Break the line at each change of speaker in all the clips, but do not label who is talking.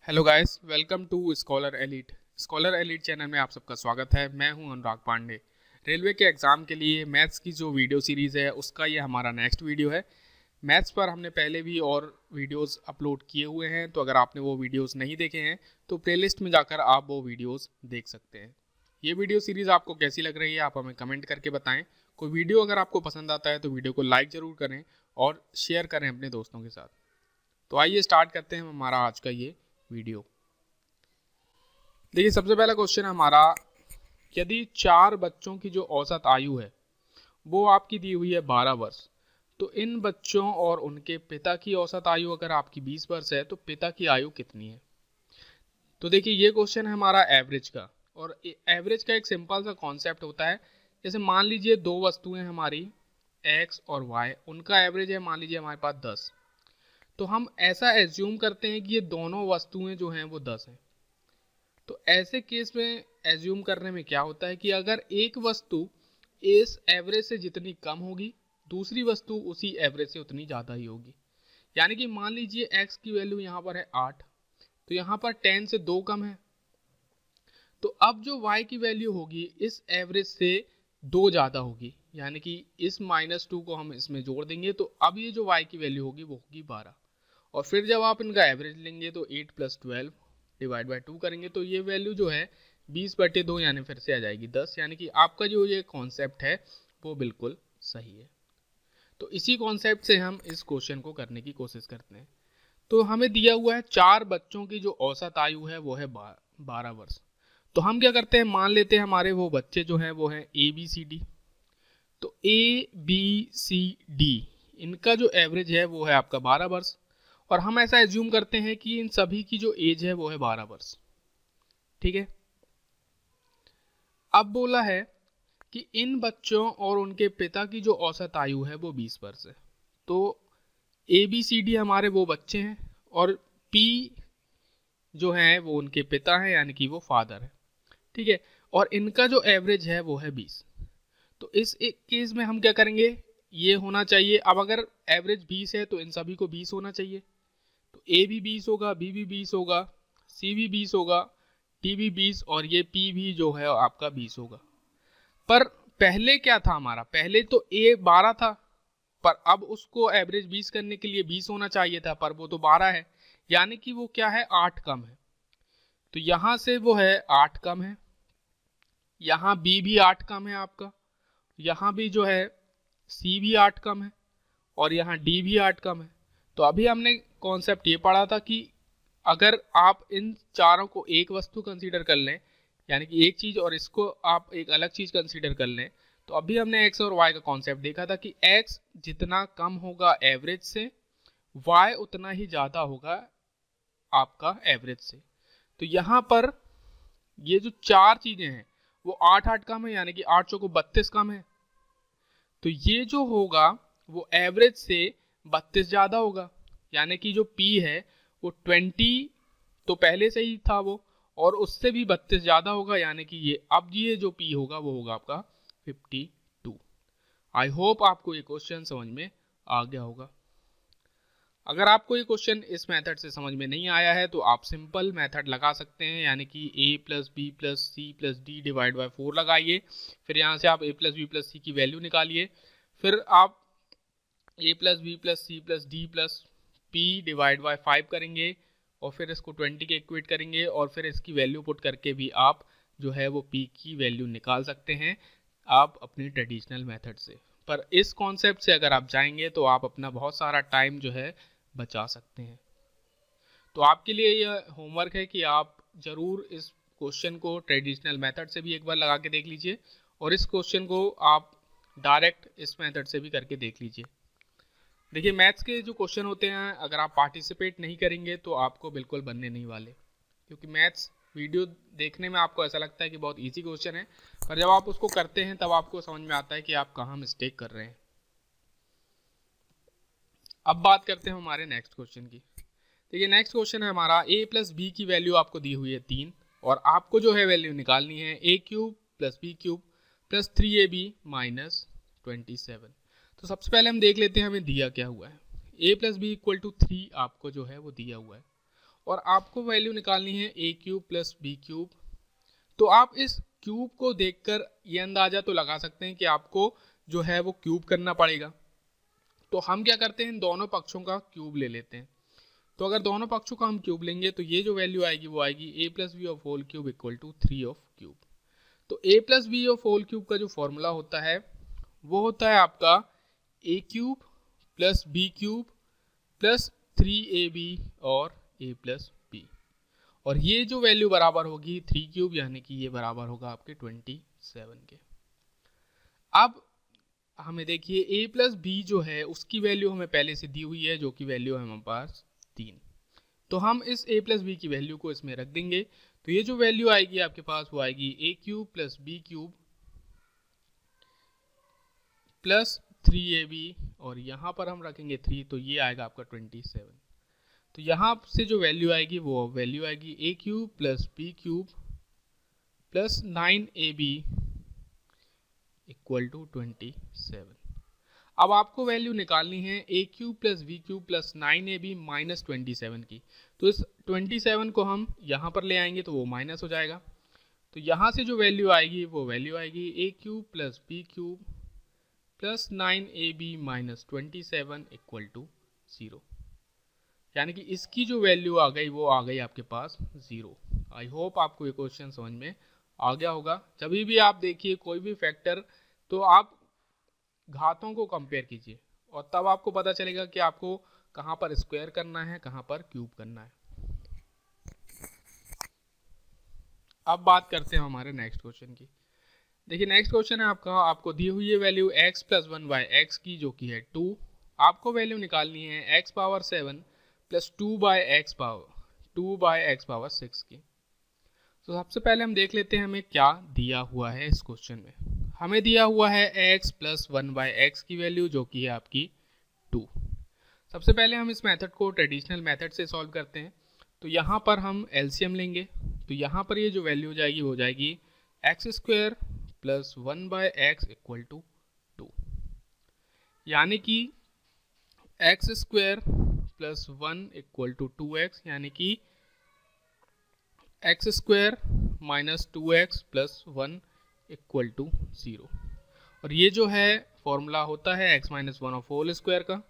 Hello guys, welcome to scholar elite. Scholar elite channel में आप सबका स्वागत है। मैं हूं अनुराग पांडे। रेलवे के एग्ज़ाम के लिए मैथ्स की जो वीडियो सीरीज़ है उसका ये हमारा नेक्स्ट वीडियो है। मैथ्स पर हमने पहले भी और वीडियोस अपलोड किए हुए हैं, तो अगर आपने वो वीडियोस नहीं देखे हैं तो प्लेलिस्ट में जाकर आप वो वीडियोस देख सकते हैं। ये वीडियो सीरीज़ आपको कैसी लग रही है आप हमें कमेंट करके बताएं। कोई वीडियो अगर आपको पसंद आता है तो वीडियो को लाइक ज़रूर करें और शेयर करें अपने दोस्तों के साथ। तो आइए स्टार्ट करते हैं हमारा आज का ये वीडियो। देखिए, सबसे पहला क्वेश्चन है हमारा, यदि 4 बच्चों की जो औसत आयु है वो आपकी दी हुई है 12 वर्ष, तो इन बच्चों और उनके पिता की औसत आयु अगर आपकी 20 वर्ष है तो पिता की आयु कितनी है। तो देखिए, ये क्वेश्चन है हमारा एवरेज का, और एवरेज का एक सिंपल सा कॉन्सेप्ट होता है। जैसे मान लीजिए दो वस्तुएं हमारी x और y, उनका एवरेज है मान लीजिए हमारे पास 10, तो हम ऐसा एज्यूम करते हैं कि ये दोनों वस्तुएं जो हैं वो 10 हैं। तो ऐसे केस में एज्यूम करने में क्या होता है कि अगर एक वस्तु इस एवरेज से जितनी कम होगी, दूसरी वस्तु उसी एवरेज से उतनी ज़्यादा ही होगी। यानी कि मान लीजिए x की वैल्यू यहाँ पर है 8, तो यहाँ पर 10 से 2 कम है, तो अब जो y की वैल्यू होगी इस एवरेज से 2 ज़्यादा होगी। यानी कि इस -2 को हम इसमें जोड़ देंगे, तो अब ये जो y की वैल्यू होगी वो होगी 12। और फिर जब आप इनका एवरेज लेंगे तो 8 + 12 डिवाइड बाई 2 करेंगे तो ये वैल्यू जो है 20/2 यानी फिर से आ जाएगी 10। यानी कि आपका जो ये कॉन्सेप्ट है वो बिल्कुल सही है। तो इसी कॉन्सेप्ट से हम इस क्वेश्चन को करने की कोशिश करते हैं। तो हमें दिया हुआ है 4 बच्चों की जो औसत आयु है वो है 12 वर्ष। तो हम क्या करते हैं, मान लेते हैं हमारे वो बच्चे जो हैं वो हैं ABCD। तो ABCD इनका जो एवरेज है वो है आपका 12 वर्ष, और हम ऐसा एज्यूम करते हैं कि इन सभी की जो एज है वो है 12 वर्ष। ठीक है। अब बोला है कि इन बच्चों और उनके पिता की जो औसत आयु है वो 20 वर्ष है। तो ABCD हमारे वो बच्चे हैं और P जो है वो उनके पिता हैं, यानी कि वो फादर है। ठीक है। और इनका जो एवरेज है वो है 20। तो इस एक केस में हम क्या करेंगे, ये होना चाहिए, अब अगर एवरेज 20 है तो इन सभी को 20 होना चाहिए। तो A भी 20 होगा, B भी 20 होगा, C भी 20 होगा, D भी 20 और ये P भी जो है आपका 20 होगा। पर पहले क्या था हमारा, पहले तो A 12 था, पर अब उसको एवरेज 20 करने के लिए 20 होना चाहिए था, पर वो तो 12 है, यानी कि वो क्या है 8 कम है। तो यहां से वो है 8 कम है, यहाँ B भी 8 कम है आपका, यहाँ भी जो है C भी 8 कम है और यहाँ D भी 8 कम है। तो अभी हमने कॉन्सेप्ट ये पढ़ा था कि अगर आप इन चारों को एक वस्तु कंसीडर कर लें, यानी कि एक चीज, और इसको आप एक अलग चीज कंसीडर कर लें, तो अभी हमने x और y का कॉन्सेप्ट देखा था कि x जितना कम होगा एवरेज से, y उतना ही ज्यादा होगा आपका एवरेज से। तो यहाँ पर ये जो चार चीजें हैं वो 8-8 कम है, यानी कि 8 चौको 32 कम है। तो ये जो होगा वो एवरेज से 32 ज्यादा होगा, यानी कि जो P है वो 20 तो पहले से ही था वो, और उससे भी 32 ज्यादा होगा, यानी कि ये अब ये जो P होगा वो होगा आपका 52। आई होप आपको ये क्वेश्चन समझ में आ गया होगा। अगर आपको ये क्वेश्चन इस मेथड से समझ में नहीं आया है तो आप सिंपल मेथड लगा सकते हैं, यानी कि A + B + C + D divide by 4 लगाइए। फिर यहाँ से आप A + B + C की वैल्यू निकालिए। फिर आप A + B + C + D + P divide by 5 करेंगे और फिर इसको 20 के इक्वेट करेंगे, और फिर इसकी वैल्यू पुट करके भी आप जो है वो P की वैल्यू निकाल सकते हैं आप अपनी ट्रेडिशनल मेथड से। पर इस कॉन्सेप्ट से अगर आप जाएंगे तो आप अपना बहुत सारा टाइम जो है बचा सकते हैं। तो आपके लिए यह होमवर्क है कि आप जरूर इस क्वेश्चन को ट्रेडिशनल मेथड से भी एक बार लगा के देख लीजिए, और इस क्वेश्चन को आप डायरेक्ट इस मेथड से भी करके देख लीजिए। देखिए, मैथ्स के जो क्वेश्चन होते हैं अगर आप पार्टिसिपेट नहीं करेंगे तो आपको बिल्कुल बनने नहीं वाले, क्योंकि मैथ्स वीडियो देखने में आपको ऐसा लगता है कि बहुत इजी क्वेश्चन है, पर जब आप उसको करते हैं तब आपको समझ में आता है कि आप कहाँ मिस्टेक कर रहे हैं। अब बात करते हैं हमारे नेक्स्ट क्वेश्चन की। देखिए, नेक्स्ट क्वेश्चन है हमारा, A + B की वैल्यू आपको दी हुई है 3, और आपको जो है वैल्यू निकालनी है A³ + B³ + 3AB - 27। तो सबसे पहले हम देख लेते हैं हमें दिया क्या हुआ है। A + B = 3 आपको जो है वो दिया हुआ है, और आपको वैल्यू निकालनी है ए क्यूब प्लस बी क्यूब। तो आप इस क्यूब को देखकर ये अंदाजा तो लगा सकते हैं कि आपको जो है वो क्यूब करना पड़ेगा। तो हम क्या करते हैं, इन दोनों पक्षों का क्यूब ले लेते हैं। तो अगर दोनों पक्षों का हम क्यूब लेंगे तो ये जो वैल्यू आएगी वो आएगी a plus b of whole cube equal to 3 of cube. तो a plus b of whole cube का जो फॉर्मूला होता है वो होता है आपका a cube plus B cube plus 3ab और a प्लस बी, और ये जो वैल्यू बराबर होगी 3 क्यूब, यानी कि ये बराबर होगा आपके 27 के। अब हमें देखिए a प्लस बी जो है उसकी वैल्यू हमें पहले से दी हुई है, जो कि वैल्यू है हमारे पास 3। तो हम इस a प्लस बी की वैल्यू को इसमें रख देंगे। तो ये जो वैल्यू आएगी आपके पास वो आएगी a cube plus B cube plus 3ab, और यहाँ पर हम रखेंगे 3, तो ये आएगा आपका 27। तो यहाँ से जो वैल्यू आएगी वो वैल्यू आएगी a cube plus B cube plus 9ab equal to 27। अब आपको वैल्यू निकालनी है a cube plus B cube plus 9ab minus 27 की। तो इस 27 को हम यहाँ पर ले आएंगे तो वो माइनस हो जाएगा। तो यहाँ से जो वैल्यू आएगी वो वैल्यू आएगी a cube plus B cube plus 9ab minus 27 equal to 0, यानी कि इसकी जो वैल्यू आ गई वो आ गई आपके पास 0। आई होप आपको ये क्वेश्चन समझ में आ गया होगा। जब भी आप देखिए कोई भी फैक्टर तो आप घातों को कंपेयर कीजिए और तब आपको पता चलेगा कि आपको कहाँ पर स्क्वायर करना है, कहाँ पर क्यूब करना है। अब बात करते हैं हमारे नेक्स्ट क्वेश्चन की। देखिए नेक्स्ट क्वेश्चन है आपको दी हुई है value x plus 1 by x की, जो कि है 2। आपको वैल्यू निकालनी है x power 7 plus 2 by x power 6 की। तो सबसे पहले हम देख लेते हैं हमें क्या दिया हुआ है इस क्वेश्चन में। हमें दिया हुआ है x प्लस 1 बाई एक्स की वैल्यू, जो कि है आपकी 2। सबसे पहले हम इस मेथड को ट्रेडिशनल मेथड से सॉल्व करते हैं। तो यहाँ पर हम एलसीएम लेंगे। तो यहाँ पर ये जो वैल्यू हो जाएगी वो जाएगी X square plus 1 by X equal to 2, यानी कि X square plus 1 equal to 2x, यानी कि X square minus 2x plus 1 equal to 0। और ये जो है फॉर्मूला होता है x minus 1 of whole square का,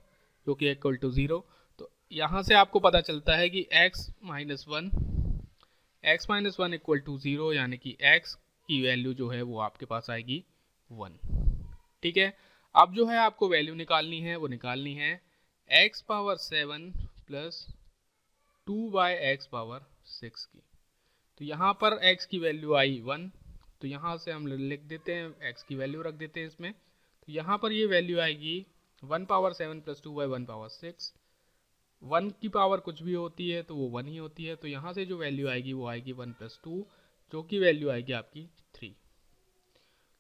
जो कि इक्वल टू 0। तो यहाँ से आपको पता चलता है कि x माइनस 1 इक्वल टू 0, यानी कि x की वैल्यू जो है वो आपके पास आएगी 1। ठीक है, अब जो है आपको वैल्यू निकालनी है वो निकालनी है x power 7 plus 2 by x power 6 की। तो यहाँ पर x की वैल्यू आई 1, तो यहाँ से हम लिख देते हैं x की वैल्यू रख देते हैं इसमें। तो यहाँ पर ये वैल्यू आएगी 1 पावर 7 प्लस 2 बाई 1 पावर 6। 1 की पावर कुछ भी होती है तो वो 1 ही होती है। तो यहाँ से जो वैल्यू आएगी वो आएगी 1 प्लस 2, जो कि वैल्यू आएगी आपकी 3।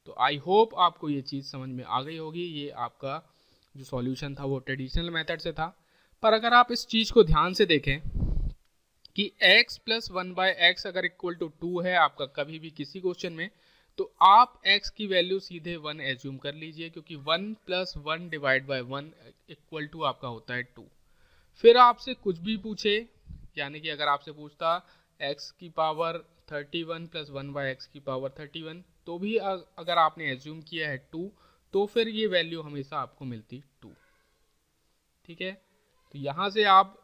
तो आई होप आपको ये चीज़ समझ में आ गई होगी। ये आपका जो सॉल्यूशन था वो ट्रेडिशनल मेथड से था। पर अगर आप इस चीज़ को ध्यान से देखें कि x प्लस 1 बाई एक्स अगर इक्वल टू 2 है आपका कभी भी किसी क्वेश्चन में, तो आप x की वैल्यू सीधे 1 एज्यूम कर लीजिए, क्योंकि 1 plus 1 divide by 1 equal to आपका होता है 2। फिर आपसे कुछ भी पूछे, यानी कि अगर आपसे पूछता x की पावर 31 प्लस 1 बाई एक्स की पावर 31, तो भी अगर आपने एज्यूम किया है 2, तो फिर ये वैल्यू हमेशा आपको मिलती 2। ठीक है, तो यहाँ से आप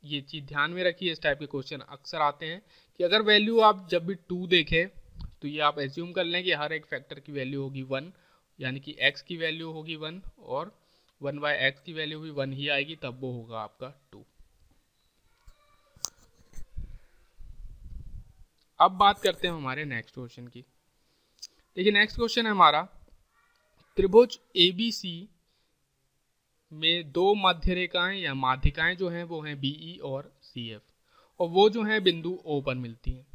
ये चीज़ ध्यान में रखिए। इस टाइप के क्वेश्चन अक्सर आते हैं कि अगर वैल्यू आप जब भी 2 देखें तो ये आप एज्यूम कर लें कि हर एक फैक्टर की वैल्यू होगी 1, यानी कि x की वैल्यू होगी 1 और 1 बाई एक्स की वैल्यू भी 1 ही आएगी, तब वो होगा आपका 2। अब बात करते हैं हमारे नेक्स्ट क्वेश्चन की। देखिए नेक्स्ट क्वेश्चन है हमारा, त्रिभुज ABC में दो मध्य रेखाएं या माध्यिकाएं जो हैं वो हैं BE और CF, और वो जो हैं बिंदु O पर मिलती हैं।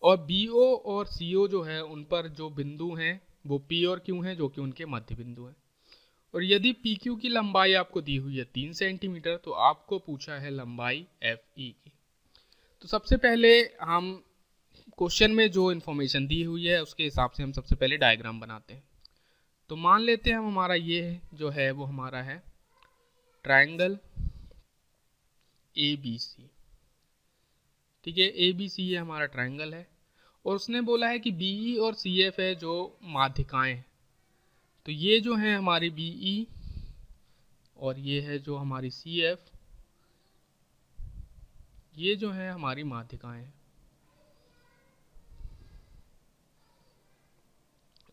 और BO और CO जो है उन पर जो बिंदु हैं वो P और Q हैं, जो कि उनके मध्य बिंदु हैं। और यदि PQ की लंबाई आपको दी हुई है 3 सेंटीमीटर, तो आपको पूछा है लंबाई FE की। तो सबसे पहले हम क्वेश्चन में जो इन्फॉर्मेशन दी हुई है उसके हिसाब से हम सबसे पहले डायग्राम बनाते हैं। तो मान लेते हैं हम हमारा ये जो है वो हमारा है ट्रायंगल ABC। ठीक है, ए बी सी ये हमारा ट्रायंगल है, और उसने बोला है कि बी ई और सी एफ है जो माध्यिकाएं हैं। तो ये जो है हमारी बी ई और ये है जो हमारी सी एफ, ये जो है हमारी माध्यिकाएं हैं।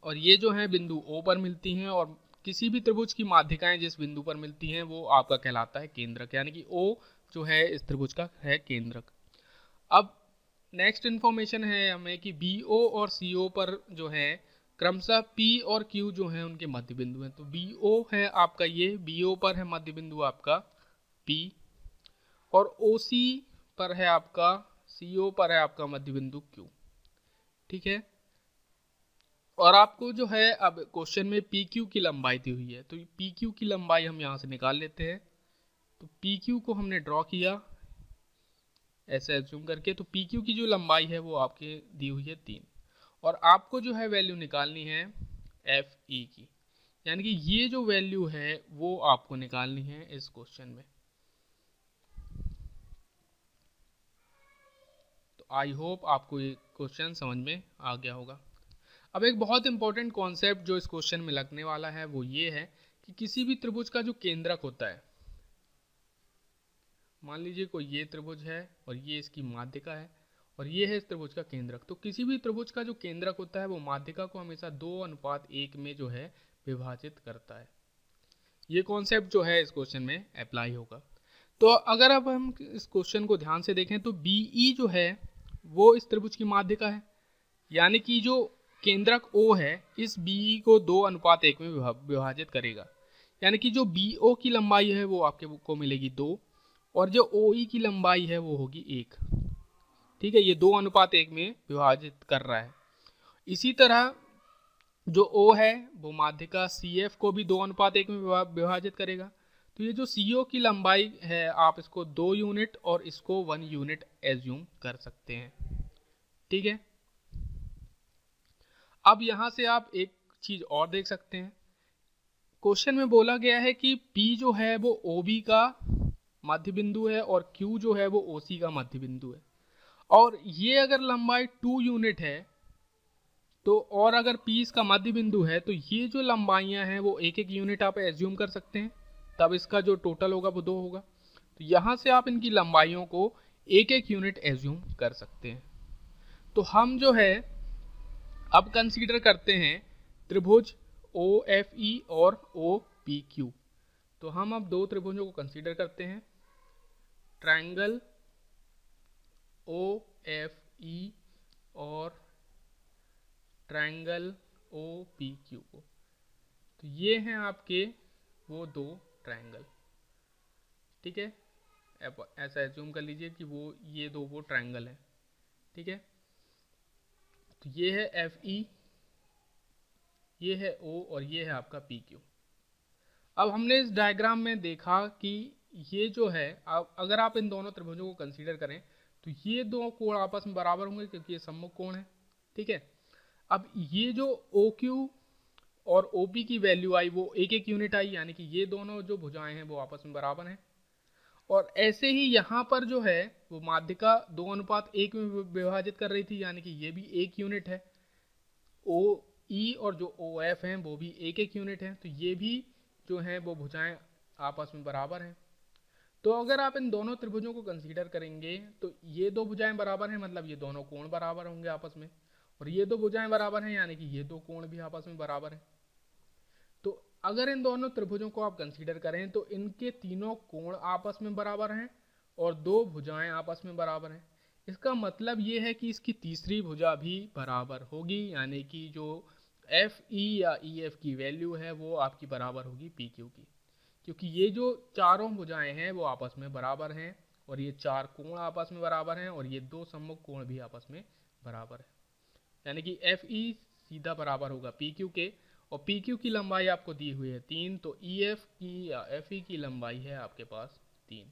और ये जो है बिंदु ओ पर मिलती हैं, और किसी भी त्रिभुज की माध्यिकाएं जिस बिंदु पर मिलती हैं वो आपका कहलाता है केंद्रक, यानी कि ओ जो है इस त्रिभुज का है केंद्रक। अब नेक्स्ट इन्फॉर्मेशन है हमें कि बी ओ और सी ओ पर जो है क्रमशः पी और क्यू जो है उनके मध्य बिंदु हैं। तो बी ओ है आपका, ये बी ओ पर है मध्य बिंदु आपका पी, और ओ सी पर है आपका, सी ओ पर है आपका मध्य बिंदु क्यू। ठीक है, और आपको जो है अब क्वेश्चन में पी क्यू की लंबाई दी हुई है, तो पी क्यू की लंबाई हम यहाँ से निकाल लेते हैं। तो पी क्यू को हमने ड्रॉ किया ऐसे एज्यूम करके, तो पी क्यू की जो लंबाई है वो आपके दी हुई है 3, और आपको जो है वैल्यू निकालनी है एफ ई की, यानी कि ये जो वैल्यू है वो आपको निकालनी है इस क्वेश्चन में। तो आई होप आपको ये क्वेश्चन समझ में आ गया होगा। अब एक बहुत इंपॉर्टेंट कॉन्सेप्ट जो इस क्वेश्चन में लगने वाला है वो ये है कि किसी भी त्रिभुज का जो केंद्रक होता है, मान लीजिए कोई ये त्रिभुज है और ये इसकी माध्यिका है और ये है इस त्रिभुज का केंद्रक, तो किसी भी त्रिभुज का जो केंद्रक होता है वो माध्यिका को हमेशा 2:1 में जो है विभाजित करता है। ये कॉन्सेप्ट जो है इस क्वेश्चन में अप्लाई होगा। तो अगर अब हम इस क्वेश्चन को ध्यान से देखें तो बी ई जो है वो इस त्रिभुज की माध्यिका है, यानी कि जो केंद्रक O है इस BE को 2:1 में विभाजित करेगा, यानी कि जो BO की लंबाई है वो आपके को मिलेगी 2, और जो OE की लंबाई है वो होगी 1। ठीक है, ये 2:1 में विभाजित कर रहा है। इसी तरह जो O है वो माध्यिका CF को भी 2:1 में विभाजित करेगा। तो ये जो CO की लंबाई है आप इसको 2 यूनिट और इसको 1 यूनिट एज्यूम कर सकते हैं। ठीक है, अब यहां से आप एक चीज और देख सकते हैं, क्वेश्चन में बोला गया है कि P जो है वो OB का मध्य बिंदु है और Q जो है वो OC का मध्य बिंदु है, और ये अगर लंबाई 2 यूनिट है तो, और अगर P इसका मध्य बिंदु है तो ये जो लंबाइयां हैं वो 1-1 यूनिट आप एज्यूम कर सकते हैं, तब इसका जो टोटल होगा वो 2 होगा। तो यहां से आप इनकी लंबाइयों को 1-1 यूनिट एज्यूम कर सकते हैं। तो हम जो है अब कंसीडर करते हैं त्रिभुज OFE और OPQ। तो हम अब दो त्रिभुजों को कंसीडर करते हैं, ट्रायंगल OFE और ट्रायंगल OPQ को। तो ये हैं आपके वो दो ट्रायंगल। ठीक है, ऐसा एज्यूम कर लीजिए कि वो ये दो वो ट्रायंगल है। ठीक है, तो ये है FE, ये है O और ये है आपका PQ। अब हमने इस डायग्राम में देखा कि ये जो है, अब अगर आप इन दोनों त्रिभुजों को कंसीडर करें तो ये दो कोण आपस में बराबर होंगे क्योंकि ये सम्मुख कोण है। ठीक है, अब ये जो OQ और OP की वैल्यू आई वो 1-1 यूनिट आई, यानी कि ये दोनों जो भुजाएं हैं वो आपस में बराबर हैं। और ऐसे ही यहाँ पर जो है वो माध्यिका 2:1 में विभाजित कर रही थी, यानी कि ये भी 1 यूनिट है। OE और जो OF हैं वो भी 1-1 यूनिट है, तो ये भी जो हैं वो भुजाएं आपस में बराबर हैं। तो अगर आप इन दोनों त्रिभुजों को कंसीडर करेंगे तो ये दो भुजाएं बराबर हैं, मतलब ये दोनों कोण बराबर होंगे आपस में, और ये दो भुजाएं बराबर हैं यानी कि ये दो कोण भी आपस में बराबर हैं। तो अगर इन दोनों त्रिभुजों को आप कंसीडर करें तो इनके तीनों कोण आपस में बराबर हैं और दो भुजाएं आपस में बराबर हैं। इसका मतलब ये है कि इसकी तीसरी भुजा भी बराबर होगी, यानी कि जो FE या EF की वैल्यू है वो आपकी बराबर होगी PQ की, क्योंकि ये जो चारों भुजाएं हैं वो आपस में बराबर हैं और ये चार कोण आपस में बराबर हैं और ये दो सम्मुख कोण भी आपस में बराबर है, यानी कि FE सीधा बराबर होगा PQ के, और PQ की लंबाई आपको दी हुई है 3, तो EF की या FE की लंबाई है आपके पास 3।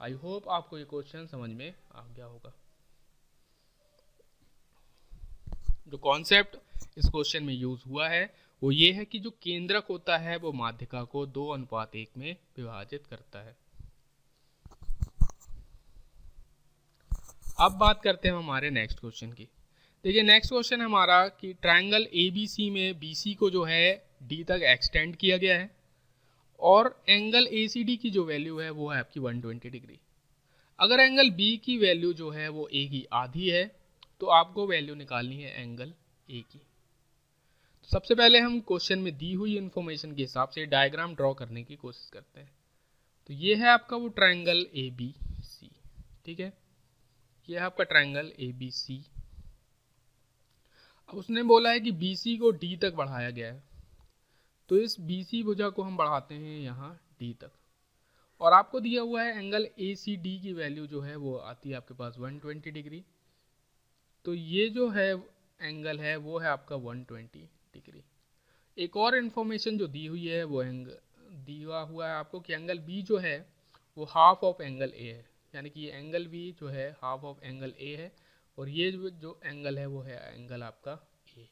आई होप आपको ये क्वेश्चन समझ में आ गया होगा। जो कॉन्सेप्ट इस क्वेश्चन में यूज हुआ है वो ये है कि जो केंद्रक होता है वो माध्यिका को 2:1 में विभाजित करता है। अब बात करते हैं हमारे नेक्स्ट क्वेश्चन की। देखिए नेक्स्ट क्वेश्चन हमारा कि ट्रायंगल ABC में BC को जो है D तक एक्सटेंड किया गया है और एंगल ACD की जो वैल्यू है वो है आपकी 120 डिग्री। अगर एंगल B की वैल्यू जो है वो A की आधी है तो आपको वैल्यू निकालनी है एंगल A की। तो सबसे पहले हम क्वेश्चन में दी हुई इंफॉर्मेशन के हिसाब से डायग्राम ड्रॉ करने की कोशिश करते हैं। तो ये है आपका वो ट्रायंगल ABC, ठीक है, ये है आपका ट्रायंगल ABC। अब उसने बोला है कि BC को D तक बढ़ाया गया है, तो इस BC भुजा को हम बढ़ाते हैं यहाँ D तक, और आपको दिया हुआ है एंगल ACD की वैल्यू जो है वो आती है आपके पास 120 डिग्री। तो ये जो है एंगल है वो है आपका 120 डिग्री। एक और इन्फॉर्मेशन जो दी हुई है वो दिया हुआ है आपको कि एंगल B जो है वो हाफ ऑफ एंगल A है, यानी कि ये एंगल B जो है हाफ ऑफ एंगल A है, और ये जो एंगल है वो है एंगल आपका A।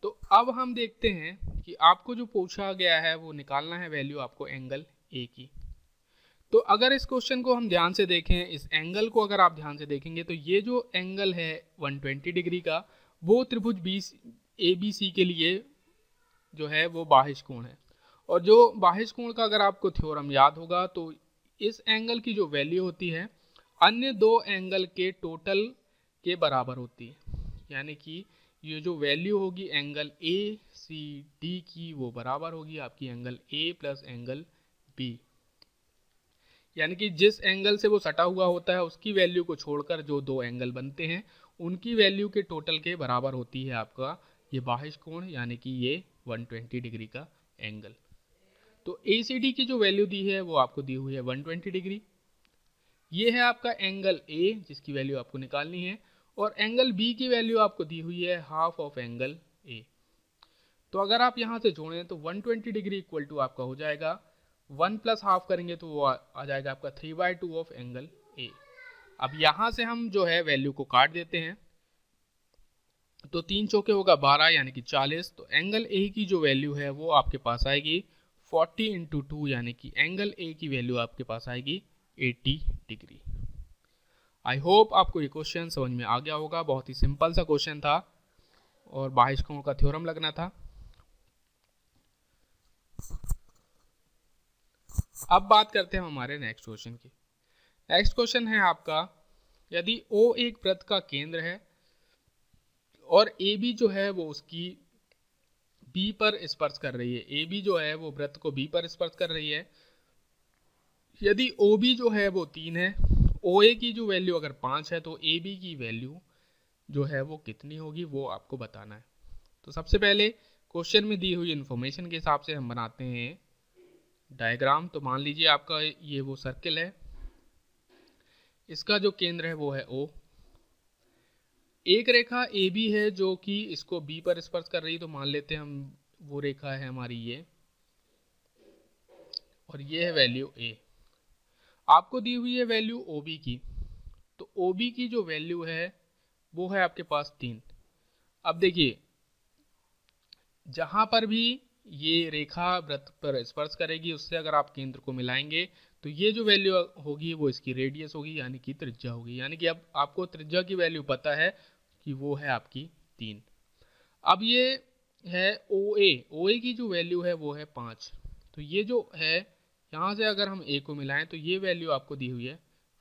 तो अब हम देखते हैं कि आपको जो पूछा गया है वो निकालना है वैल्यू आपको एंगल A की। तो अगर इस क्वेश्चन को हम ध्यान से देखें, इस एंगल को अगर आप ध्यान से देखेंगे तो ये जो एंगल है 120 डिग्री का वो त्रिभुज ABC के लिए जो है वो बाहिश कोण है, और जो बाहिश कोण का अगर आपको थ्योरम याद होगा तो इस एंगल की जो वैल्यू होती है अन्य दो एंगल के टोटल के बराबर होती है, यानी कि ये जो वैल्यू होगी एंगल ACD की वो बराबर होगी आपकी angle A plus angle B, यानी कि जिस एंगल से वो सटा हुआ होता है उसकी वैल्यू को छोड़कर जो दो एंगल बनते हैं उनकी वैल्यू के टोटल के बराबर होती है आपका ये बाहिश कोण, यानी कि ये 120 डिग्री का एंगल। तो ACD की जो वैल्यू दी है वो आपको दी हुई है 120 डिग्री। ये है आपका एंगल A जिसकी वैल्यू आपको निकालनी है, और एंगल B की वैल्यू आपको दी हुई है हाफ ऑफ एंगल A। तो अगर आप यहाँ से जोड़ें तो 120 डिग्री इक्वल टू आपका हो जाएगा 1 प्लस हाफ करेंगे तो वो आ जाएगा आपका 3/2 ऑफ एंगल A। अब यहाँ से हम जो है वैल्यू को काट देते हैं, तो 3 चौके होगा 12 यानी कि 40। तो एंगल A की जो वैल्यू है वो आपके पास आएगी 40 इंटू 2, यानी कि एंगल A की वैल्यू आपके पास आएगी 80 डिग्री। आई होप आपको ये क्वेश्चन समझ में आ गया होगा। बहुत ही सिंपल सा क्वेश्चन था और बाहिश कोण का थ्योरम लगना था। अब बात करते हैं हमारे नेक्स्ट क्वेश्चन की। नेक्स्ट क्वेश्चन है आपका, यदि O एक वृत्त का केंद्र है और AB जो है वो उसकी B पर स्पर्श कर रही है, AB जो है वो वृत्त को B पर स्पर्श कर रही है, यदि OB जो है वो 3 है, OA की जो वैल्यू अगर 5 है तो AB की वैल्यू जो है वो कितनी होगी वो आपको बताना है। तो सबसे पहले क्वेश्चन में दी हुई इंफॉर्मेशन के हिसाब से हम बनाते हैं डायग्राम। तो मान लीजिए आपका ये वो सर्किल है, इसका जो केंद्र है वो है O। एक रेखा AB है जो कि इसको B पर स्पर्श कर रही है, तो मान लेते हैं हम वो रेखा है हमारी ये, और ये है वैल्यू A। आपको दी हुई है वैल्यू OB की, तो OB की जो वैल्यू है वो है आपके पास 3। अब देखिए जहां पर भी ये रेखा वृत्त पर स्पर्श करेगी उससे अगर आप केंद्र को मिलाएंगे तो ये जो वैल्यू होगी वो इसकी रेडियस होगी, यानी कि त्रिज्या होगी, यानी कि अब आपको त्रिज्या की वैल्यू पता है कि वो है आपकी 3। अब ये है OA की जो वैल्यू है वो है 5। तो ये जो है यहाँ से अगर हम A को मिलाएं तो ये वैल्यू आपको दी हुई है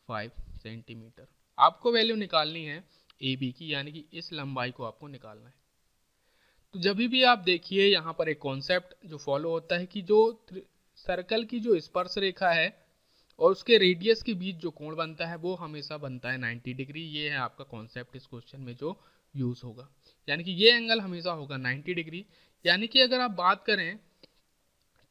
5 सेंटीमीटर। आपको वैल्यू निकालनी है AB की, यानी कि इस लंबाई को आपको निकालना है। तो जब भी आप देखिए यहाँ पर एक कॉन्सेप्ट जो फॉलो होता है कि जो सर्कल की जो स्पर्श रेखा है और उसके रेडियस के बीच जो कोण बनता है वो हमेशा बनता है 90 डिग्री। ये है आपका कॉन्सेप्ट इस क्वेश्चन में जो यूज होगा, यानी कि ये एंगल हमेशा होगा 90 डिग्री। यानी कि अगर आप बात करें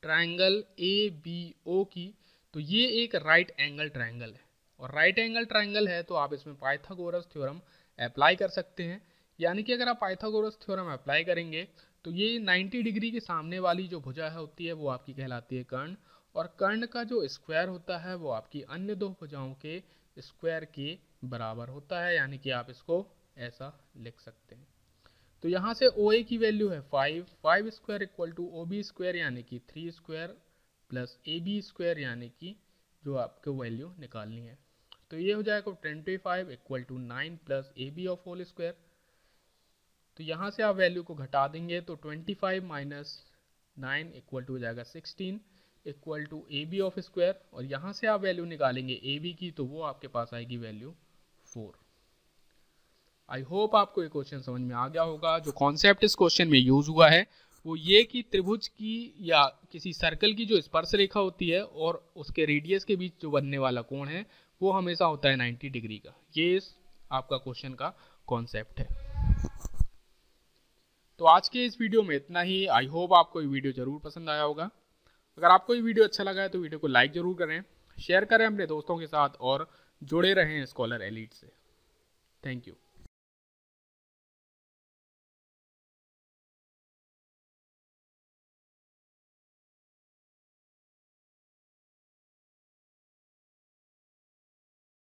ट्रायंगल ABO की तो ये एक राइट एंगल ट्रायंगल है, और राइट एंगल ट्रायंगल है तो आप इसमें पाइथागोरस थ्योरम अप्लाई कर सकते हैं। यानी कि अगर आप पाइथागोरस थ्योरम अप्लाई करेंगे तो ये 90 डिग्री के सामने वाली जो भुजा होती है वो आपकी कहलाती है कर्ण, और कर्ण का जो स्क्वायर होता है वो आपकी अन्य दो भुजाओं के स्क्वायर के बराबर होता है, यानी कि आप इसको ऐसा लिख सकते हैं। तो यहाँ से OA की वैल्यू है 5 square equal to OB square, यानी कि 3 स्क्वायर प्लस AB स्क्वायर, यानी कि जो आपको वैल्यू निकालनी है। तो ये हो जाएगा 25 equal to 9 plus A B of whole square. तो यहाँ से आप वैल्यू को घटा देंगे तो 25 माइनस 9 इक्वल टू हो जाएगा 16 equal to A B of square, और यहाँ से आप वैल्यू निकालेंगे ए बी की, तो वो आपके पास आएगी वैल्यू 4। आई होप आपको ये क्वेश्चन समझ में आ गया होगा। जो कॉन्सेप्ट इस क्वेश्चन में यूज हुआ है वो ये कि त्रिभुज की या किसी सर्कल की जो स्पर्श रेखा होती है और उसके रेडियस के बीच जो बनने वाला कोण है वो हमेशा होता है 90 डिग्री का। ये इस आपका क्वेश्चन का कॉन्सेप्ट है। तो आज के इस वीडियो में इतना ही। आई होप आपको ये वीडियो जरूर पसंद आया होगा। अगर आपको ये वीडियो अच्छा लगा है तो वीडियो को लाइक जरूर करें, शेयर करें अपने दोस्तों के साथ और जुड़े रहें स्कॉलर एलीट से। Thank you.